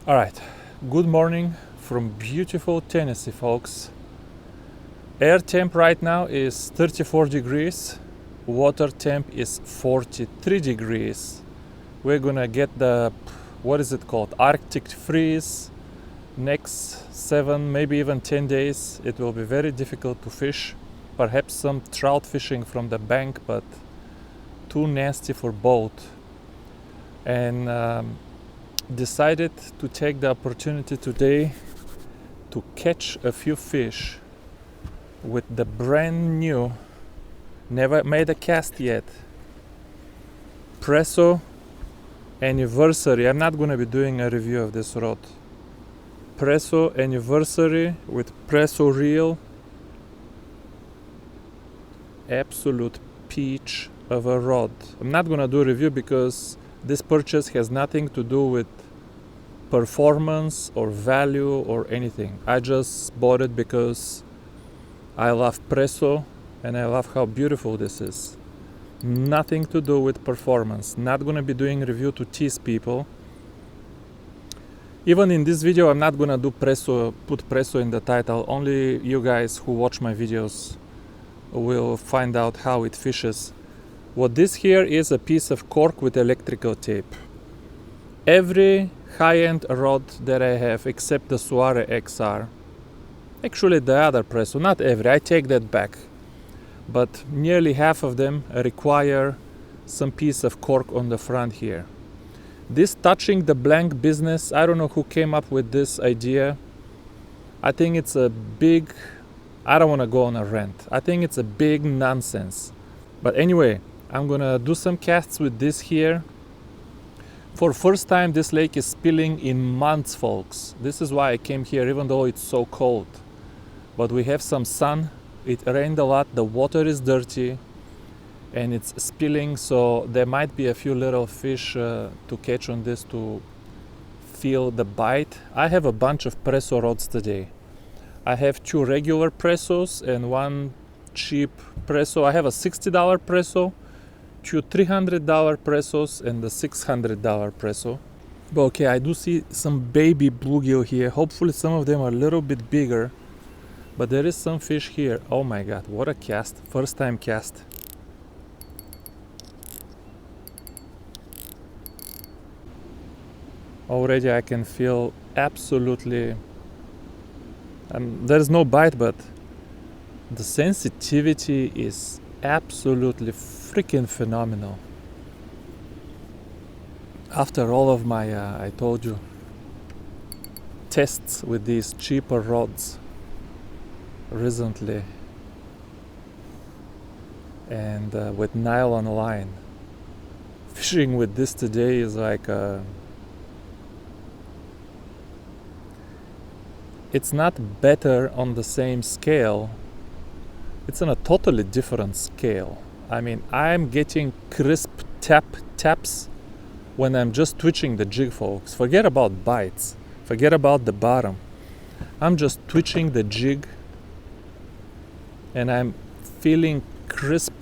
Alright, good morning from beautiful Tennessee, folks. Air temp right now is 34 degrees, water temp is 43 degrees. We're gonna get the, what is it called, Arctic freeze next 7, maybe even 10 days. It will be very difficult to fish. Perhaps some trout fishing from the bank, but too nasty for boat. And decided to take the opportunity today to catch a few fish with the brand new, never made a cast yet, Presso Anniversary. I'm not going to be doing a review of this rod. Presso Anniversary with Presso reel. Absolute peach of a rod. I'm not going to do a review because this purchase has nothing to do with performance or value or anything. I just bought it because I love Presso and I love how beautiful this is. Nothing to do with performance. Not gonna be doing review to tease people. Even in this video I'm not gonna do Presso, put Presso in the title. Only you guys who watch my videos will find out how it fishes. What this here is a piece of cork with electrical tape. Every high-end rod that I have except the Soare XR, actually the other Presso, not every, I take that back, but nearly half of them require some piece of cork on the front here. This touching the blank business, I don't know who came up with this idea. I think it's a big, I don't want to go on a rant. I think it's a big nonsense. But anyway, I'm gonna do some casts with this here. For first time this lake is spilling in months, folks. This is why I came here even though it's so cold. But we have some sun, it rained a lot, the water is dirty and it's spilling, so there might be a few little fish to catch on this to feel the bite. I have a bunch of Presso rods today. I have 2 regular Pressos and 1 cheap Presso. I have a $60 Presso, 2 $300 Pressos and the $600 Presso. But okay, I do see some baby bluegill here. Hopefully some of them are a little bit bigger. But there is some fish here. Oh my god, what a cast. First time cast. Already I can feel absolutely... there's no bite, but the sensitivity is absolutely freaking phenomenal. After all of my, I told you, tests with these cheaper rods recently and with nylon line, fishing with this today is like it's not better on the same scale. It's on a totally different scale. I mean, I'm getting crisp taps when I'm just twitching the jig, folks. Forget about bites. Forget about the bottom. I'm just twitching the jig and I'm feeling crisp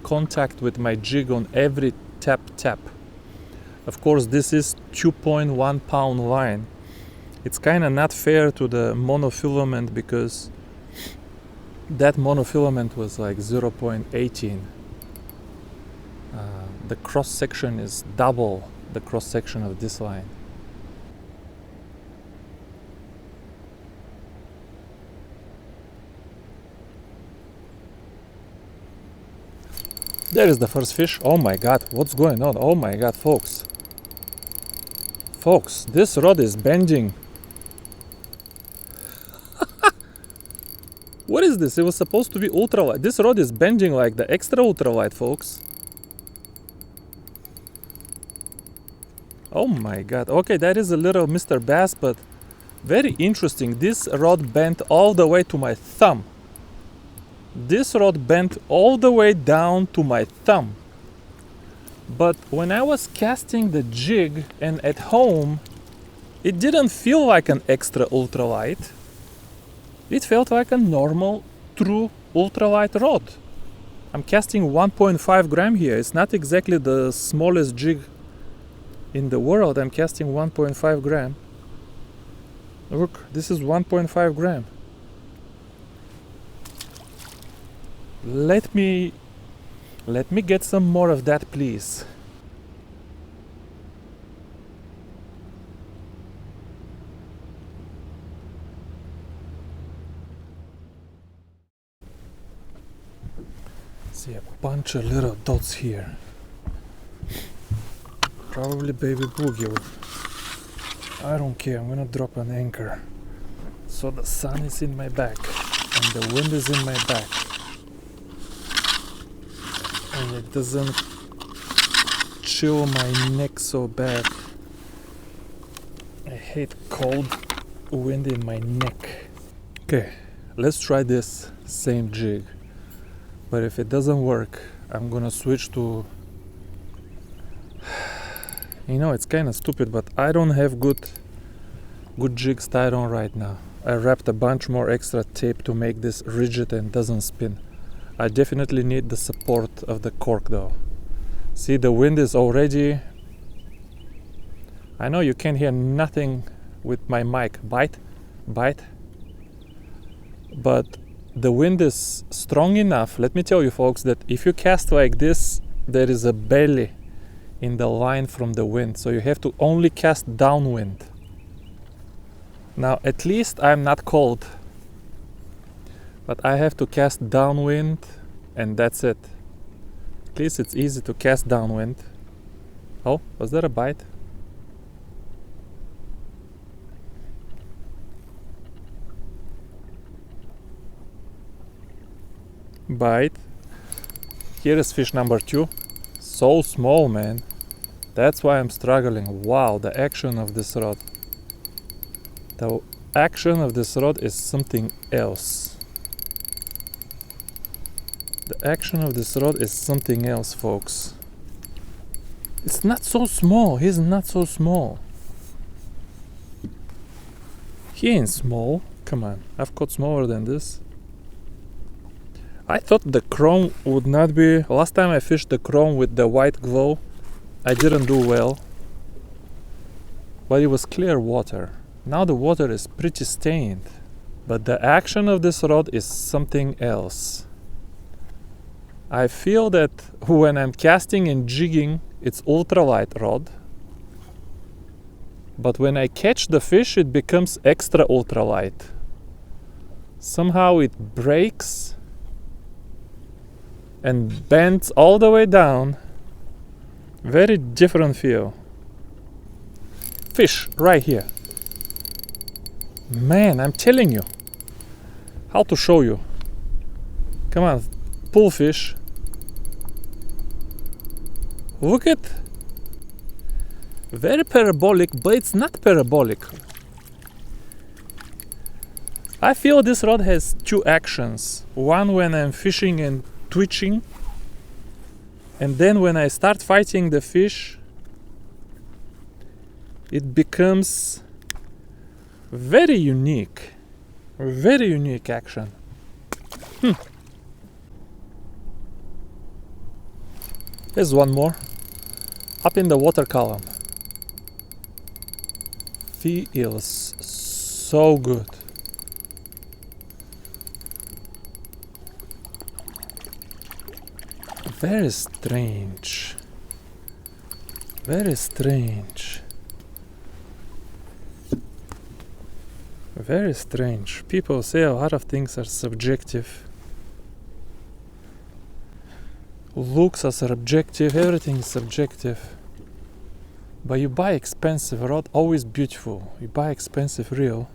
contact with my jig on every tap. Of course, this is 2.1 pound line. It's kind of not fair to the monofilament because that monofilament was like 0.18. The cross section is double the cross section of this line. There is the first fish. Oh my god, what's going on? Oh my god, folks. Folks, this rod is bending. What is this? It was supposed to be ultralight. This rod is bending like the extra ultralight, folks. Oh my god. Okay, that is a little Mr. Bass, but very interesting. This rod bent all the way to my thumb. This rod bent all the way down to my thumb. But when I was casting the jig and at home, it didn't feel like an extra ultralight. It felt like a normal, true ultralight rod. I'm casting 1.5 gram here. It's not exactly the smallest jig in the world. I'm casting 1.5 gram. Look, this is 1.5 gram. Let me get some more of that, please. See a bunch of little dots here. Probably baby bluegill. I don't care, I'm gonna drop an anchor. So the sun is in my back and the wind is in my back. And it doesn't chill my neck so bad. I hate cold wind in my neck. Okay, let's try this same jig. But if it doesn't work, I'm gonna switch to... You know, it's kind of stupid, but I don't have good jigs tied on right now. I wrapped a bunch more extra tape to make this rigid and doesn't spin. I definitely need the support of the cork though. See, the wind is already... I know you can't hear nothing with my mic. Bite. But the wind is strong enough. Let me tell you folks that if you cast like this, there is a belly in the line from the wind. So you have to only cast downwind. Now at least I'm not cold. But I have to cast downwind and that's it. At least it's easy to cast downwind. Oh, was that a bite? Bite. Here is fish number 2. So small, man. That's why I'm struggling. Wow, the action of this rod. The action of this rod is something else. The action of this rod is something else, folks. It's not so small. He's not so small. He ain't small. Come on, I've caught smaller than this. I thought the chrome would not be... Last time I fished the chrome with the white glow, I didn't do well. But it was clear water. Now the water is pretty stained. But the action of this rod is something else. I feel that when I'm casting and jigging, it's ultralight rod. But when I catch the fish, it becomes extra ultralight. Somehow it breaks and bends all the way down. Very different feel. Fish right here. Man, I'm telling you. How to show you. Come on, pull fish. Look at. Very parabolic, but it's not parabolic. I feel this rod has two actions. One when I'm fishing and twitching, and then when I start fighting the fish, it becomes very unique action. Here's one more up in the water column. Feels so good. Very strange. Very strange. Very strange. People say a lot of things are subjective. Looks are subjective, everything is subjective. But you buy expensive rod, always beautiful. You buy expensive reel,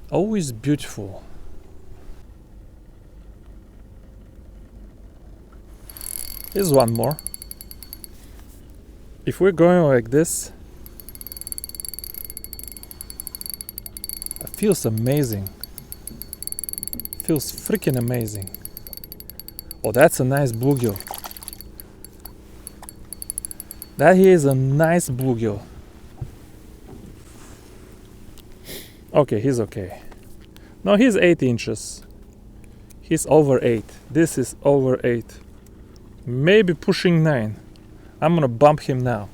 always beautiful. Here's one more. If we're going like this, it feels amazing. It feels freaking amazing. Oh, that's a nice bluegill. That here is a nice bluegill. Okay, he's okay. No, he's 8 inches. He's over 8. This is over 8. Maybe pushing 9. I'm gonna bump him now,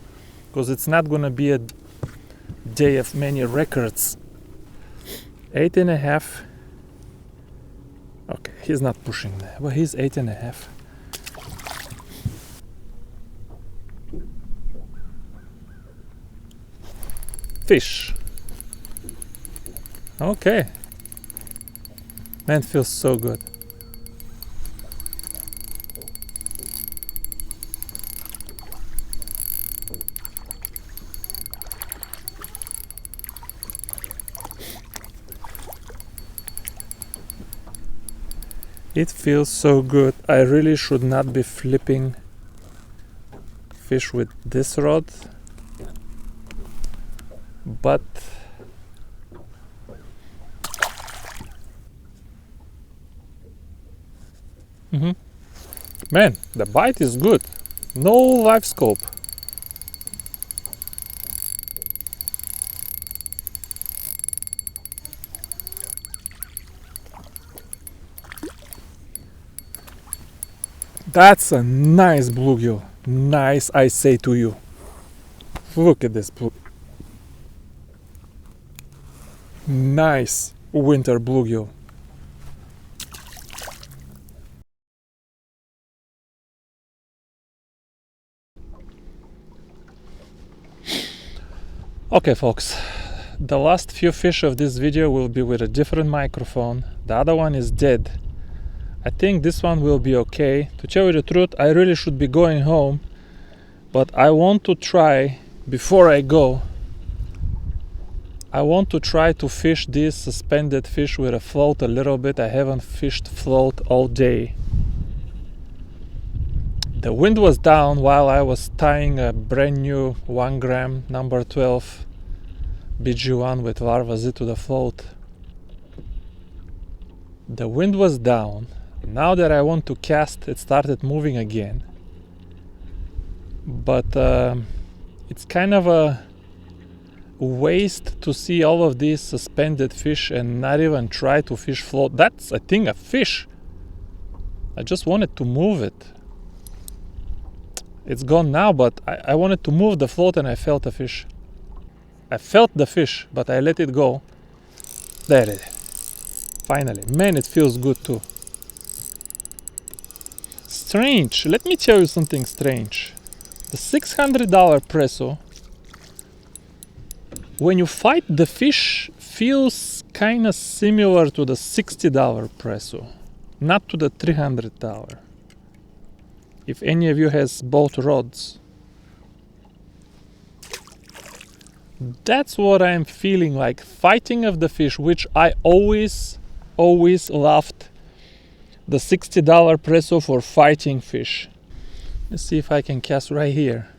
because it's not gonna be a day of many records. 8.5. Okay, he's not pushing that. Well, he's 8.5. Fish. Okay. Man, feels so good. It feels so good. I really should not be flipping fish with this rod, but man, the bite is good. No live scope. That's a nice bluegill. Nice, I say to you. Look at this blue. Nice winter bluegill. Okay, folks, the last few fish of this video will be with a different microphone. The other one is dead. I think this one will be okay. To tell you the truth, I really should be going home, but I want to try, before I go, I want to try to fish this suspended fish with a float a little bit. I haven't fished float all day. The wind was down while I was tying a brand new 1 gram number 12 BG1 with Larva Z to the float. The wind was down. Now that I want to cast, it started moving again. But it's kind of a waste to see all of these suspended fish and not even try to fish float. That's, I think, a fish. I just wanted to move it. It's gone now, but I wanted to move the float and I felt a fish. I felt the fish, but I let it go. There it is. Finally. Man, it feels good too. Strange. Let me tell you something strange. The $600 presso, when you fight the fish, feels kind of similar to the $60 presso, not to the $300. If any of you has both rods, that's what I'm feeling like, fighting of the fish, which I always loved the $60 presso for fighting fish. Let's see if I can cast right here.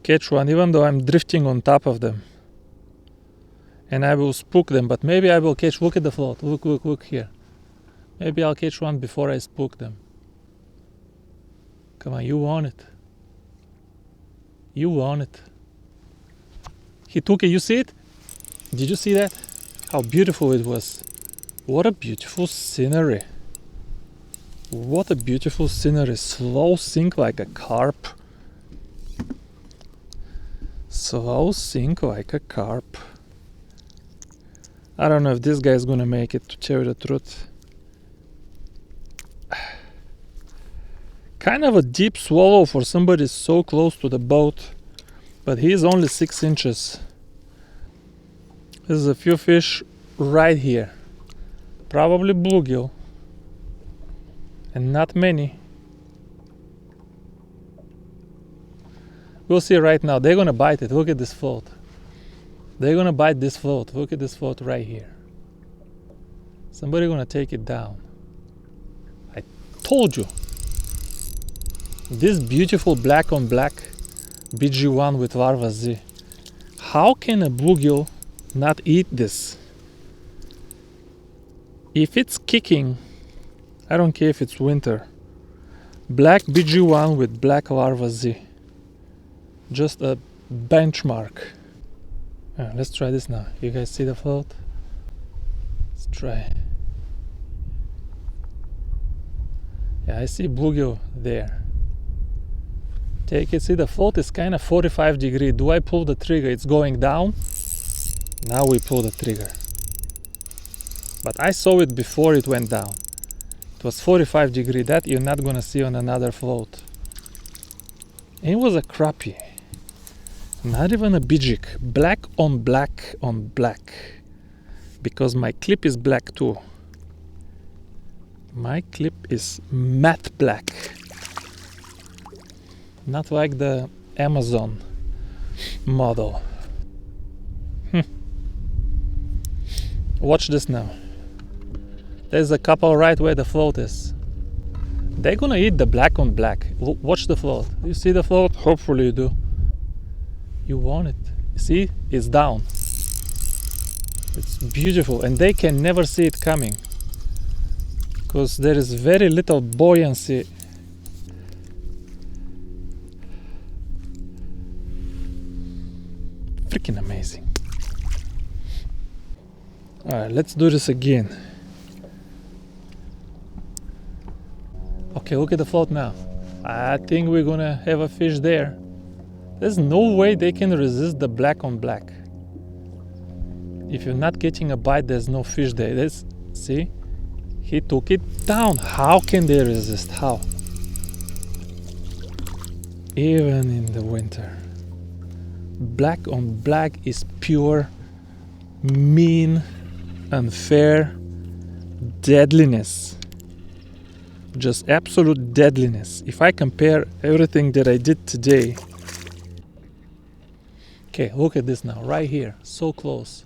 Catch one, even though I'm drifting on top of them. And I will spook them, but maybe I will catch, look at the float, look here. Maybe I'll catch one before I spook them. Come on, you want it. You want it. He took it, you see it? Did you see that? How beautiful it was. What a beautiful scenery. What a beautiful scenery. Slow sink like a carp. Slow sink like a carp. I don't know if this guy is gonna make it, to tell you the truth. Kind of a deep swallow for somebody so close to the boat, but he is only 6 inches. There's a few fish right here. Probably bluegill. And not many. We'll see right now. They're gonna bite it. Look at this float. They're gonna bite this float. Look at this float right here. Somebody gonna take it down. I told you. This beautiful black on black BG1 with Larva Z. How can a bluegill not eat this? If it's kicking, I don't care if it's winter. Black BG1 with black Larva Z. Just a benchmark. Let's try this now. You guys see the float? Let's try. Yeah, I see bluegill there. Take it, see the float is kind of 45 degrees. Do I pull the trigger? It's going down. Now we pull the trigger. But I saw it before it went down. It was 45 degrees. That you're not gonna see on another float. And it was a crappie. Not even a jig. Black on black on black. Because my clip is black too. My clip is matte black. Not like the Amazon model. Watch this now. There's a couple right where the float is. They're gonna eat the black on black. Watch the float. You see the float? Hopefully you do. You want it. See? It's down. It's beautiful, and they can never see it coming because there is very little buoyancy. Freaking amazing. Alright, let's do this again. Okay, look at the float now. I think we're gonna have a fish there. There's no way they can resist the black on black. If you're not getting a bite, there's no fish there. See? He took it down. How can they resist? How? Even in the winter. Black on black is pure, mean, unfair deadliness. Just absolute deadliness. If I compare everything that I did today. Okay, look at this now, right here, so close.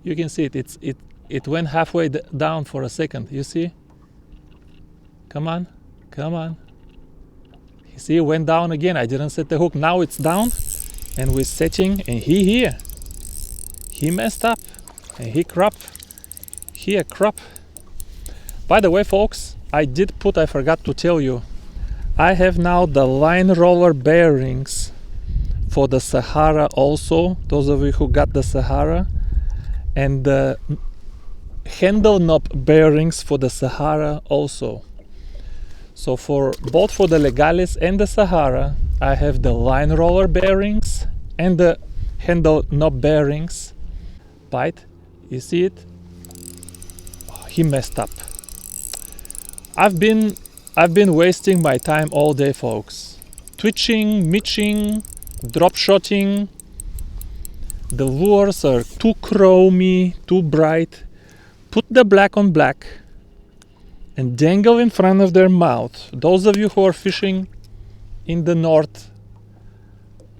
You can see it. It went halfway down for a second. You see? Come on, come on. You see, it went down again. I didn't set the hook. Now it's down, and we're setting. And he messed up, and he crop. Here crop. By the way, folks, I forgot to tell you, I have now the line roller bearings for the Sahara also. Those of you who got the Sahara. And the handle knob bearings for the Sahara also. So both for the Legalis and the Sahara, I have the line roller bearings and the handle knob bearings. Bite, you see it? Oh, he messed up. I've been wasting my time all day, folks. Twitching, mitching, drop shotting. The lures are too chromy, too bright. Put the black on black and dangle in front of their mouth. Those of you who are fishing in the north,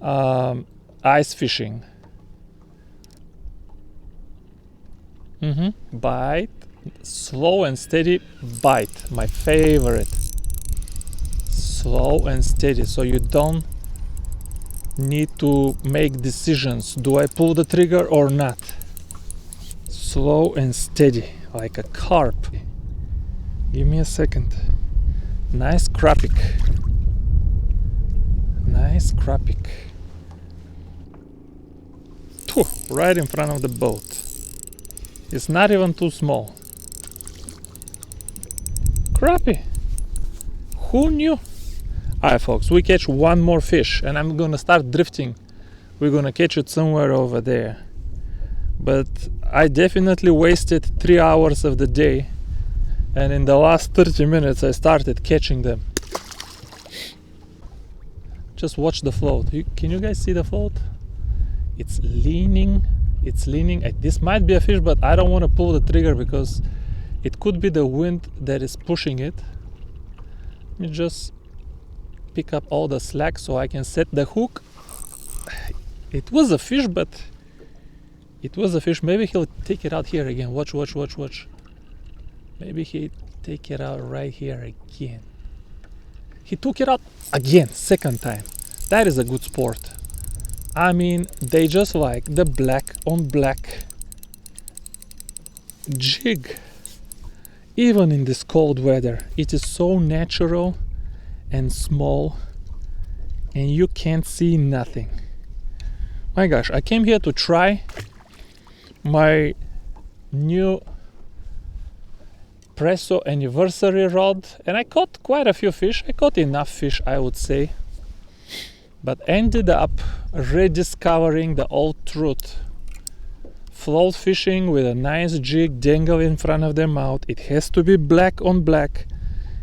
ice fishing. Bite, slow and steady bite, my favorite. Slow and steady, so you don't need to make decisions. Do I pull the trigger or not? Slow and steady, like a carp. Give me a second. Nice crappie. Nice crappie. Right in front of the boat. It's not even too small. Crappie. Who knew? Alright, folks, we catch one more fish and I'm gonna start drifting. We're gonna catch it somewhere over there. But I definitely wasted 3 hours of the day, and in the last 30 minutes I started catching them. Just watch the float. Can you guys see the float? It's leaning. This might be a fish, but I don't want to pull the trigger because it could be the wind that is pushing it. Let me just pick up all the slack so I can set the hook. It was a fish, but it was a fish. Maybe he'll take it out here again. Watch. Maybe he take it out right here again. He took it out again, second time. That is a good sport. I mean, they just like the black on black jig. Even in this cold weather, it is so natural and small, and you can't see nothing. My gosh, I came here to try my new Presso anniversary rod, and I caught quite a few fish. I caught enough fish, I would say, but ended up rediscovering the old truth float fishing with a nice jig dangle in front of their mouth. It has to be black on black.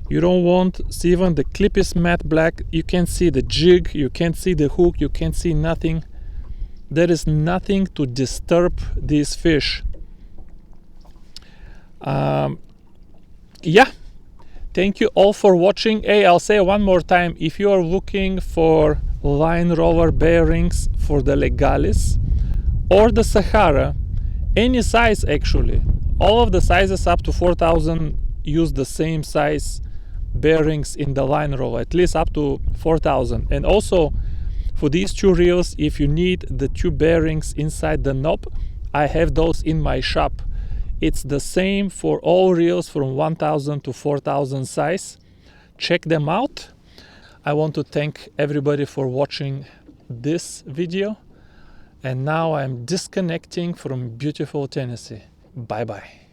You don't want, see, even the clip is matte black. You can't see the jig, you can't see the hook, you can't see nothing. There is nothing to disturb these fish. Yeah, thank you all for watching. Hey, I'll say one more time, if you are looking for line roller bearings for the Legalis or the Sahara, any size actually, all of the sizes up to 4,000 use the same size bearings in the line roller, at least up to 4,000. And also for these two reels, if you need the two bearings inside the knob, I have those in my shop. It's the same for all reels from 1,000 to 4,000 size. Check them out. I want to thank everybody for watching this video. And now I'm disconnecting from beautiful Tennessee. Bye bye.